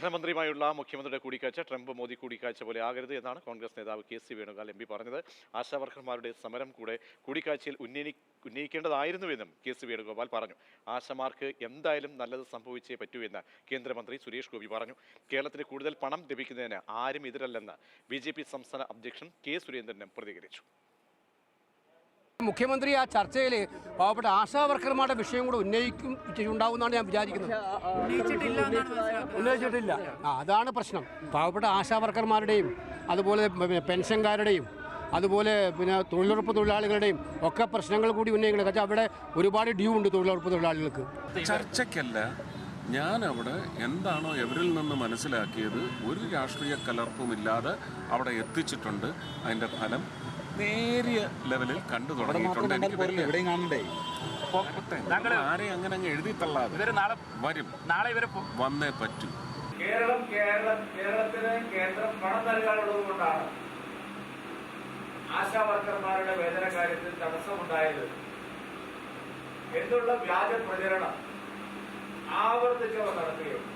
ധനമന്ത്രിയുമായുള്ള മുഖ്യമന്ത്രിയുടെ കൂടിക്കാഴ്ച ട്രംപ് മോദി കൂടിക്കാഴ്ച പോലെ ആകരുത് എന്നാണ് കോൺഗ്രസ് നേതാവ് K C Venugopal M P പറഞ്ഞത്. ആശാവർക്കർമാരുടെ സമരം കൂടിക്കാഴ്ചയിൽ ഉന്നയിക്കേണ്ടതായിരുന്നുവെന്നും കെ സി വേണുഗോപാൽ പറഞ്ഞു. ആശമാർക്ക് എന്തായാലും നല്ലത് സംഭവിച്ചേ പറ്റൂ എന്ന് കേന്ദ്രമന്ത്രി സുരേഷ് ഗോപി പറഞ്ഞു. കേരളത്തിന് കൂടുതൽ പണം ലഭിക്കുന്നതിന് ആരും എതിരല്ലെന്ന് BJP സംസ്ഥാന അധ്യക്ഷൻ കെ സുരേന്ദ്രനും പ്രതികരിച്ചു. മുഖ്യമന്ത്രി ആ ചർച്ചയിൽ പാവപ്പെട്ട ആശാവർക്കർമാരുടെ വിഷയം കൂടെ ഉണ്ടാവുമെന്നാണ് ഞാൻ വിചാരിക്കുന്നത്. ഉന്നയിച്ചിട്ടില്ല. അതാണ് പ്രശ്നം. പാവപ്പെട്ട ആശാവർക്കർമാരുടെയും അതുപോലെ പെൻഷൻകാരുടെയും അതുപോലെ തൊഴിലുറപ്പ് തൊഴിലാളികളുടെയും ഒക്കെ പ്രശ്നങ്ങൾ കൂടി ഉന്നയിക്കണം. കാരണം അവിടെ ഒരുപാട് ഡ്യൂ ഉണ്ട് തൊഴിലുറപ്പ് തൊഴിലാളികൾക്ക്. ചർച്ചയ്ക്കല്ല, ഞാൻ അവിടെ എന്താണോ എവരിൽ നിന്ന് മനസ്സിലാക്കിയത് ഒരു രാഷ്ട്രീയ കലർപ്പുമില്ലാതെ അവിടെ എത്തിച്ചിട്ടുണ്ട്. അതിൻ്റെ ഫലം നേരിയ ലെവലിൽ കണ്ടു തുടങ്ങിയിട്ടുണ്ട്. ആരെയും അങ്ങനെ അങ്ങ് എഴുതി തള്ളാതെ വരും, വന്നേ പറ്റൂ. കേരളത്തിന് കേന്ദ്രം പണം നൽകാനുള്ളത് കൊണ്ടാണ് ആശാവർക്കർമാരുടെ വേതന കാര്യത്തിൽ തടസ്സമുണ്ടായത് എന്നുള്ള വ്യാജ പ്രചരണം ആവർത്തിച്ചവർ നടത്തുകയുണ്ട്.